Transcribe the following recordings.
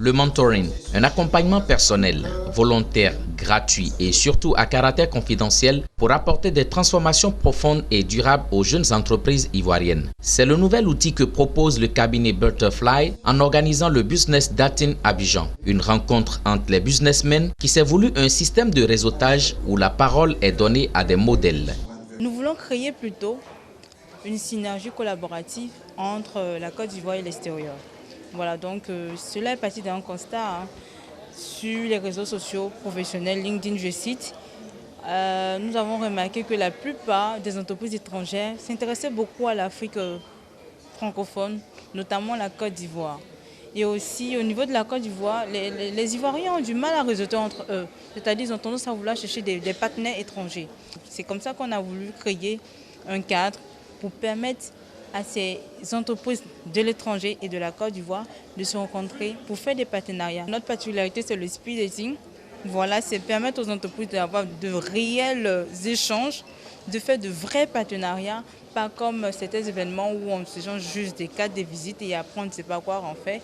Le mentoring, un accompagnement personnel, volontaire, gratuit et surtout à caractère confidentiel pour apporter des transformations profondes et durables aux jeunes entreprises ivoiriennes. C'est le nouvel outil que propose le cabinet Butterfly en organisant le Business Dating Abidjan, une rencontre entre les businessmen qui s'est voulu un système de réseautage où la parole est donnée à des modèles. Nous voulons créer plutôt une synergie collaborative entre la Côte d'Ivoire et l'extérieur. Voilà, donc cela est parti d'un constat sur les réseaux sociaux professionnels, LinkedIn, je cite. Nous avons remarqué que la plupart des entreprises étrangères s'intéressaient beaucoup à l'Afrique francophone, notamment la Côte d'Ivoire. Et aussi au niveau de la Côte d'Ivoire, les Ivoiriens ont du mal à réseauter entre eux, c'est-à-dire qu'ils ont tendance à vouloir chercher des partenaires étrangers. C'est comme ça qu'on a voulu créer un cadre pour permettre à ces entreprises de l'étranger et de la Côte d'Ivoire de se rencontrer pour faire des partenariats. Notre particularité, c'est le speed dating. Voilà, c'est permettre aux entreprises d'avoir de réels échanges, de faire de vrais partenariats, pas comme certains événements où on s'échange juste des cartes de visite et après on ne sait pas quoi en fait.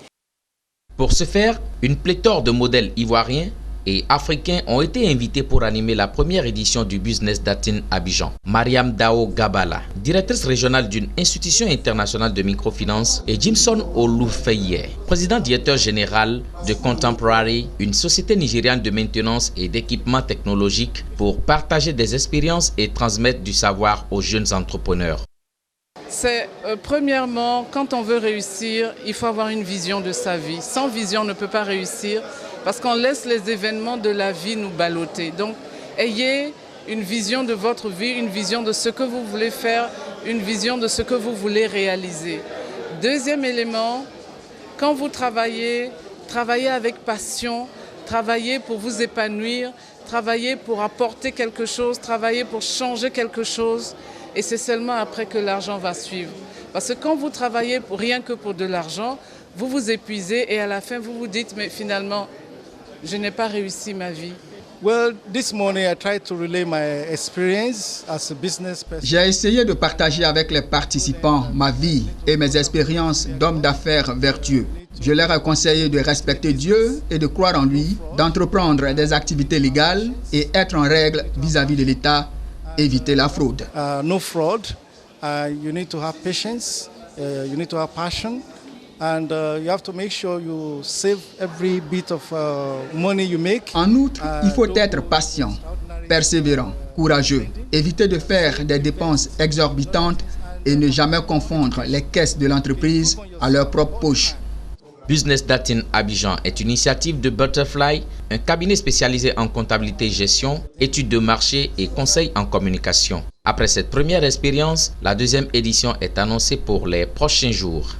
Pour ce faire, une pléthore de modèles ivoiriens et africains ont été invités pour animer la première édition du Business Dating Abidjan. Mariam Dao Gabala, directrice régionale d'une institution internationale de microfinance, et Jimson Oloufeye, président directeur général de Contemporary, une société nigériane de maintenance et d'équipement technologique, pour partager des expériences et transmettre du savoir aux jeunes entrepreneurs. C'est premièrement, quand on veut réussir, il faut avoir une vision de sa vie. Sans vision, on ne peut pas réussir parce qu'on laisse les événements de la vie nous balloter. Donc, ayez une vision de votre vie, une vision de ce que vous voulez faire, une vision de ce que vous voulez réaliser. Deuxième élément, quand vous travaillez, travaillez avec passion, travaillez pour vous épanouir, travaillez pour apporter quelque chose, travaillez pour changer quelque chose. Et c'est seulement après que l'argent va suivre. Parce que quand vous travaillez rien que pour de l'argent, vous vous épuisez et à la fin vous vous dites mais finalement je n'ai pas réussi ma vie. J'ai essayé de partager avec les participants ma vie et mes expériences d'homme d'affaires vertueux. Je leur ai conseillé de respecter Dieu et de croire en lui, d'entreprendre des activités légales et être en règle vis-à-vis de l'État. Éviter la fraude. No fraud. You need to have patience. You need to have passion, and you have to make sure you save every bit of money you make. En outre, il faut être patient, persévérant, courageux. Éviter de faire des dépenses exorbitantes et ne jamais confondre les caisses de l'entreprise à leur propre poche. Business Dating Abidjan est une initiative de Butterfly, un cabinet spécialisé en comptabilité et gestion, études de marché et conseils en communication. Après cette première expérience, la deuxième édition est annoncée pour les prochains jours.